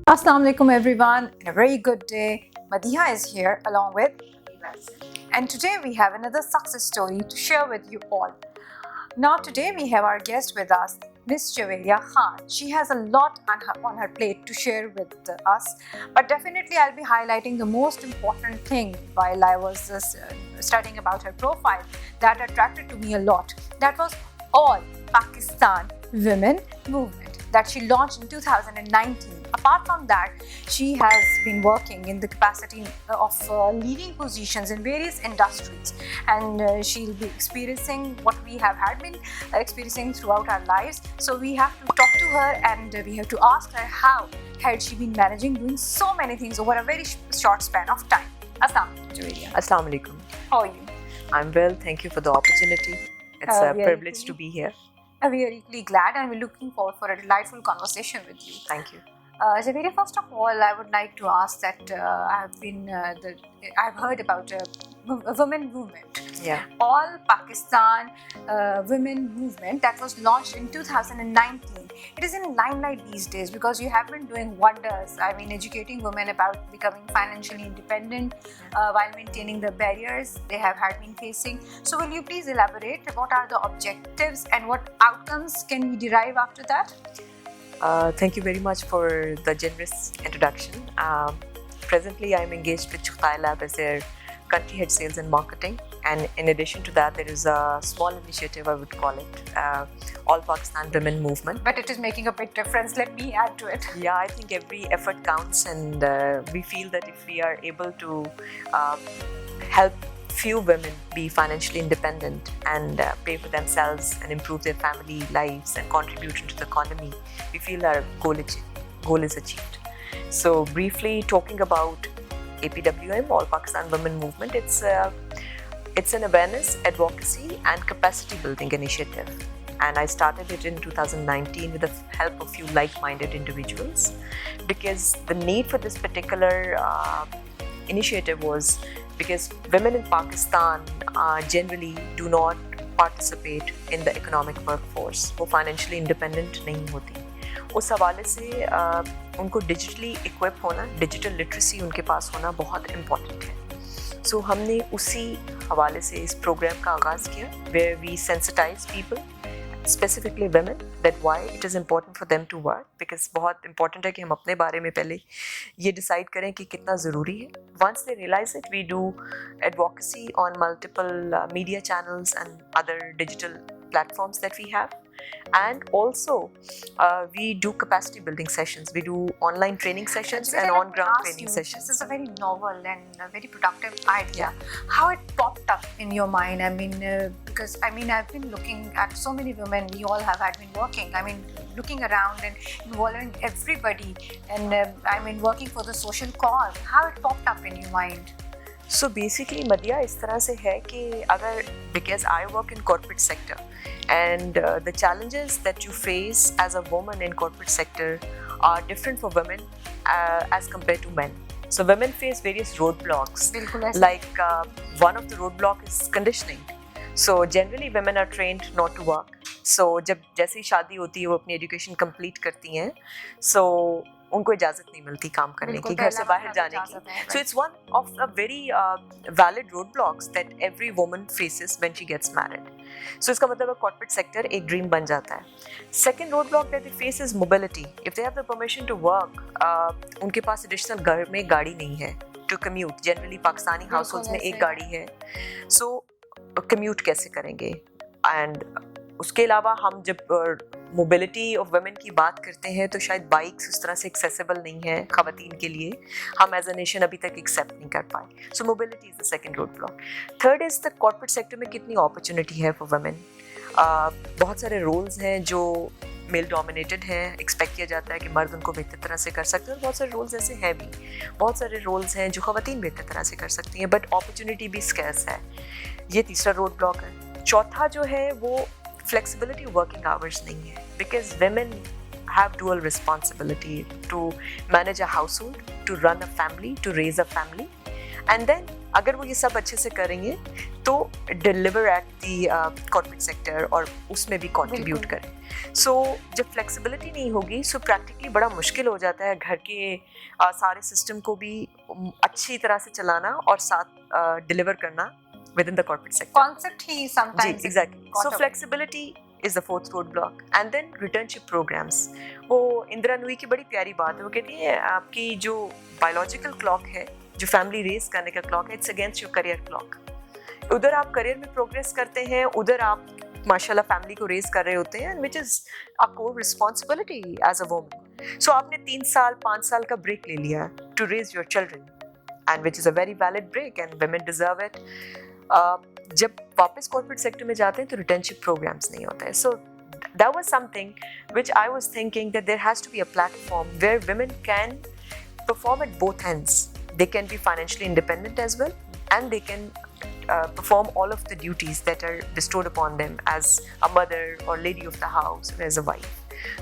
Assalamu alaikum everyone, and a very good day. Madiha is here along with and today we have another success story to share with you all. Now today we have our guest with us, Miss Javaria Khan. She has a lot on her plate to share with us, but definitely I'll be highlighting the most important thing while I was studying about her profile that attracted to me a lot. That was All Pakistan Women Movement that she launched in 2019. Apart from that, she has been working in the capacity of leading positions in various industries, and she'll be experiencing what we have had been experiencing throughout our lives. So we have to talk to her and we have to ask her how had she been managing doing so many things over a very short span of time. Assalamu alaikum. How are you? I'm well, thank you for the opportunity. It's a privilege to be here. We are really glad and we're looking forward for a delightful conversation with you. Thank you. Javaria, first of all, I would like to ask that I've heard about a women movement. Yeah. All Pakistan Women Movement that was launched in 2019. It is in limelight these days because you have been doing wonders. I mean, educating women about becoming financially independent while maintaining the barriers they have had been facing. So, will you please elaborate what are the objectives and what outcomes can we derive after that? Thank you very much for the generous introduction. Presently, I'm engaged with Chughtai Lab as their country head sales and marketing. And in addition to that, there is a small initiative, I would call it, All Pakistan Women Movement. But it is making a big difference. Let me add to it. Yeah, I think every effort counts, and we feel that if we are able to help few women be financially independent and pay for themselves and improve their family lives and contribute to the economy, we feel our goal is achieved. So briefly talking about APWM, All Pakistan Women Movement, it's an awareness, advocacy and capacity building initiative. And I started it in 2019 with the help of few like-minded individuals because the need for this particular initiative was because women in Pakistan generally do not participate in the economic workforce. वो financially independent नहीं होती. उस हवाले से उनको digitally equip होना, digital literacy उनके पास होना बहुत important है. So हमने उसी हवाले से इस program का आगाज़ किया where we sensitize people, specifically women, that why it is important for them to work, because बहुत important है कि हम अपने बारे में पहले ये decide करें कि कितना ज़रूरी है. Once they realize it, we do advocacy on multiple media channels and other digital platforms that we have. And also, we do capacity building sessions. We do online training sessions and on-ground training sessions. This is a very novel and a very productive idea. How it popped up in your mind? I mean, because I've been looking at so many women. We all have had been working. I mean, looking around and involving everybody, and working for the social cause. How it popped up in your mind? So basically, Madhya, इस तरह से है कि अगर because I work in corporate sector and the challenges that you face as a woman in corporate sector are different for women as compared to men. So women face various roadblocks. Like one of the roadblock is conditioning. So generally women are trained not to work. So जब जैसे ही शादी होती है वो अपनी education complete करती हैं. So उनको इजाज़त नहीं मिलती काम करने की, घर से बाहर जाने की. So it's one of a very valid roadblocks that every woman faces when she gets married. So इसका मतलब corporate sector एक dream बन जाता है. Second roadblock that they face is mobility. If they have the permission to work, उनके पास additional घर में गाड़ी नहीं है to commute. Generally Pakistani households में एक गाड़ी है. So commute कैसे करेंगे? And उसके अलावा हम जब मोबिलिटी ऑफ वुमेन की बात करते हैं तो शायद बाइक्स उस तरह से एक्सेसिबल नहीं है ख़वातीन के लिए. हम एज अ नेशन अभी तक एक्सेप्ट नहीं कर पाए. So mobility is the second road block. Third is the corporate sector में कितनी अपॉर्चुनिटी है फॉर वुमेन. बहुत सारे रोल्स हैं जो मेल डोमिनेटेड हैं. एक्सपेक्ट किया जाता है कि मर्द उनको बेहतर तरह से कर सकते हैं और बहुत सारे रोल्स ऐसे हैं भी. बहुत सारे रोल्स हैं जो ख़वातीन बेहतर तरह से कर सकती हैं बट अपॉर्चुनिटी भी स्कैर्स है. ये तीसरा रोड ब्लॉक है. चौथा जो है वो flexibility working hours नहीं है because women have dual responsibility to manage a household, to run a family, to raise a family, and then अगर वो ये सब अच्छे से करेंगे तो deliver at the corporate sector और उसमें भी कंट्रीब्यूट करें. सो जब फ्लेक्सिबिलिटी नहीं होगी सो प्रैक्टिकली बड़ा मुश्किल हो जाता है घर के सारे सिस्टम को भी अच्छी तरह से चलाना और साथ डिलीवर करना within the corporate sector. Concept he sometimes. Ji, exactly. So flexibility is the fourth roadblock. And then returnship programs. वो इंदिरा नूई की बड़ी प्यारी बात है. वो कहती है आपकी जो biological clock है, जो family raise करने का clock है, it's against your career clock. उधर आप career में progress करते हैं, उधर आप माशाल्लाह family को raise कर रहे होते हैं, which is a core responsibility as a woman. So आपने 3 साल 5 साल का break ले लिया to raise your children, and which is a very valid break, and women deserve it. जब वापस कॉर्पोरेट सेक्टर में जाते हैं तो रिटेंशिप प्रोग्राम्स नहीं होते हैं. So that was something which I was thinking that there has to be a platform where women can perform at both ends. They can be financially independent as well and they can perform all of the duties that are bestowed upon them as a mother or lady of the house or as a wife.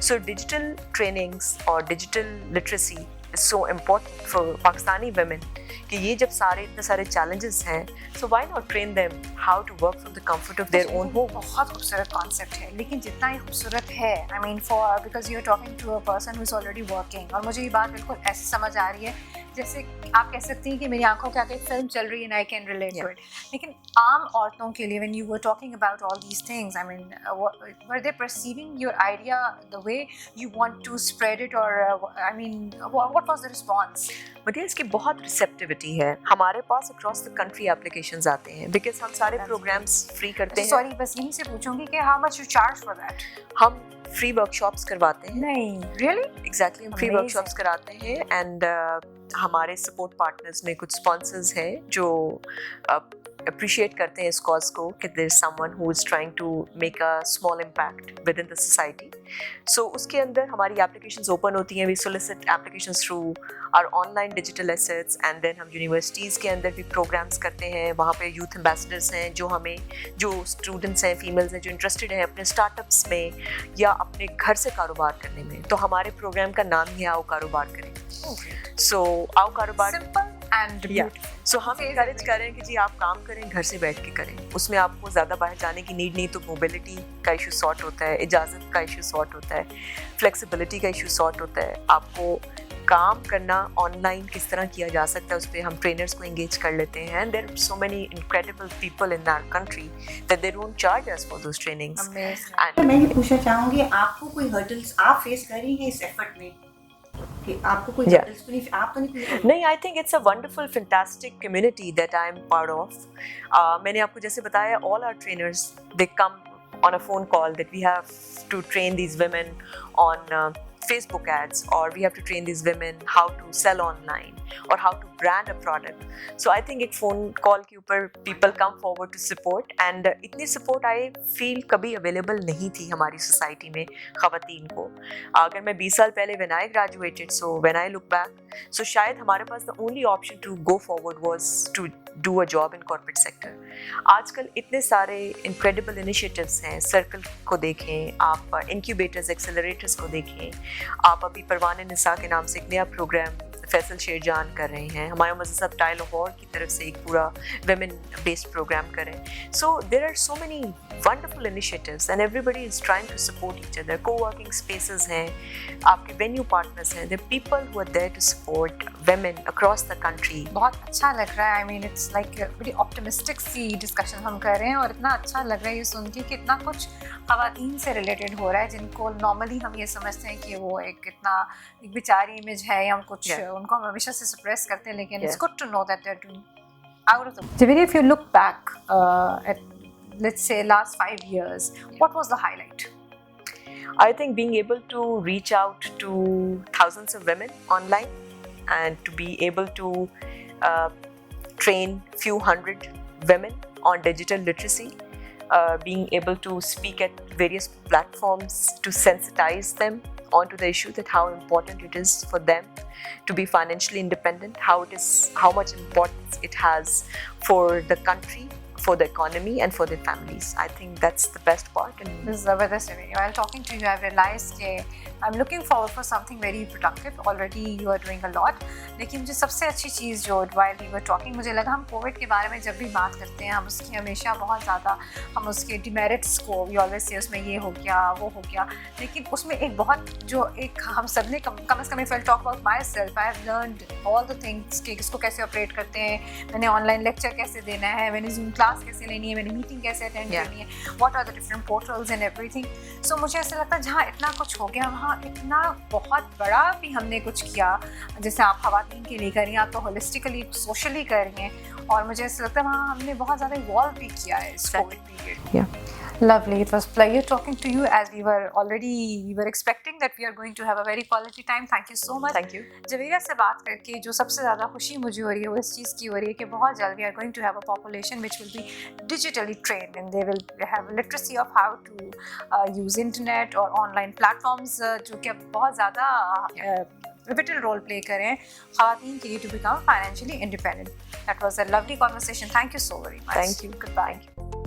So digital trainings or digital literacy is so important for Pakistani women कि ये जब इतने सारे challenges हैं, so why not train them how to work from the comfort of their own home? बहुत खूबसूरत concept है, लेकिन जितना ही खूबसूरत है, I mean because you're talking to a person who's already working, और मुझे ये बात बिल्कुल ऐसे समझ आ रही है जैसे आप कह सकती हैं कि मेरी आंखों के आगे एक फिल्म चल रही है and I can relate to it. लेकिन आम औरतों के लिए when you were talking about all these things, I mean, were they perceiving your idea the way you want to spread it, or I mean, what was the response? मतलब इसकी बहुत receptivity है. हमारे पास अक्रॉस द कंट्री एप्लीकेशंस आते हैं because हम सारे programmes free करते हैं. सॉरी, बस यहीं से पूछूंगी कि how much you charge for that? हम फ्री वर्कशॉप्स करवाते हैं. नहीं, really? एग्जैक्टली, हम फ्री वर्कशॉप्स कराते हैं एंड हमारे सपोर्ट पार्टनर्स में कुछ स्पॉन्सर्स हैं जो appreciate करते हैं इस कॉज को कि there is someone who is trying to make a small impact within the society. So उसके अंदर हमारी applications open होती हैं. We solicit applications through our online digital assets and then हम universities के अंदर भी programs करते हैं. वहाँ पे youth ambassadors हैं जो students हैं, females हैं जो interested हैं अपने startups में या अपने घर से कारोबार करने में. तो हमारे program का नाम ही है आओ कारोबार करें. So आओ कारोबार simple and beautiful. So हम encourage करें कि जी आप काम करें, घर से बैठ के करें. उसमें आपको ज़्यादा बाहर जाने की नीड नहीं. तो मोबिलिटी का इशू सॉर्ट होता है, इजाज़त का इशू सॉर्ट होता है, फ्लेक्सिबिलिटी का इशू सॉर्ट होता है. आपको काम करना ऑनलाइन किस तरह किया जा सकता है उस पर हम ट्रेनर्स को एंगेज कर लेते हैं. And there are so many incredible people in our country that they don't charge us for those trainings. मैं ये पूछना चाहूँगी, आपको कोई हर्डल्स आप फेस कर रही हैं इस एफर्ट में कि आपको कोई हर्डल्स तो नहीं, आप तो नहीं? I think it's a wonderful fantastic community that I am part of. मैंने आपको जैसे बताया all our trainers they come on a phone call that we have to train these women on Facebook ads, or we have to train these women how to sell online or how to brand a product. So I think एक phone call के ऊपर people come forward to support, and इतनी support I feel कभी available नहीं थी हमारी society में ख़वातीन को. अगर मैं 20 साल पहले when I graduated, so when I look back, so शायद हमारे पास the only option to go forward was to do a job in corporate sector. आजकल इतने सारे incredible initiatives हैं. सर्कल को देखें आप, incubators, accelerators को देखें आप. अभी परवान निसा के नाम से एक नया प्रोग्राम फैसल शेरजान कर रहे हैं. हमारे मज़े साहब टाइल लाहौर की तरफ से एक पूरा women based प्रोग्राम करें. So there are so many wonderful initiatives and everybody is trying to support each other. Co-working spaces हैं, आपके venue partners हैं. There are people who are there to support women across the country. बहुत अच्छा लग रहा है. I mean it's like बड़ी optimistic सी discussion हम कर रहे हैं और इतना अच्छा लग रहा है ये सुन के कि इतना कुछ ख़वातीन से related हो रहा है जिनको normally हम ये समझते हैं कि वो एक बेचारी इमेज है या कुछ उनको हम हमेशा से suppress करते हैं. लेकिन it's good to know that they're doing out of the. Javaria, if you look back at let's say last 5 years, what was the highlight? I think being able to reach out to thousands of women online and to be able to train few hundred women on digital literacy, being able to speak at various platforms to sensitize them onto the issue that how important it is for them to be financially independent, how much importance it has for the country, for the economy and for their families. I think that's the best part. And This is Zabardast. While talking to you, I've realized that I'm looking forward for something very productive. Already you are doing a lot. लेकिन मुझे सबसे अच्छी चीज़ जो while we were talking मुझे लगा हम Covid के बारे में जब भी बात करते हैं हम उसकी हमेशा बहुत ज़्यादा हम उसके डिमेरिट्स को we always say उसमें ये हो गया वो हो गया, लेकिन उसमें एक बहुत जो एक हम सब ने कम से कम if I'll talk about myself, I have learned all the things कि इसको कैसे ऑपरेट करते हैं, मैंने ऑनलाइन लेक्चर कैसे देना है, मैंने जूम क्लास कैसे लेनी है, मैंने मीटिंग कैसे अटेंड करनी है, what are the different portals and everything. So मुझे ऐसा लगता है जहाँ इतना कुछ हो गया वहाँ इतना बहुत बड़ा भी हमने कुछ किया. जैसे आप खवातीन के लिए कर रही हैं, आप तो होलिस्टिकली सोशली कर रही हैं, और मुझे ऐसा लगता है वहाँ हमने बहुत ज़्यादा इवॉल्व भी किया है इस Covid period. Lovely. It was pleasure talking to you, as we were expecting that we are going to have a very quality time. Thank you so much. thank you. Javeria से बात करके जो सबसे ज़्यादा खुशी मुझे हो रही है वो इस चीज़ की हो रही है कि बहुत जल्द we are going to have a population which will be digitally trained and they will have literacy of how to use internet or online platforms जो कि अब बहुत ज़्यादा pivotal role play करें ख़वातीन के लिए to become financially independent. That was a lovely conversation. Thank you so very much. Thank you. Goodbye.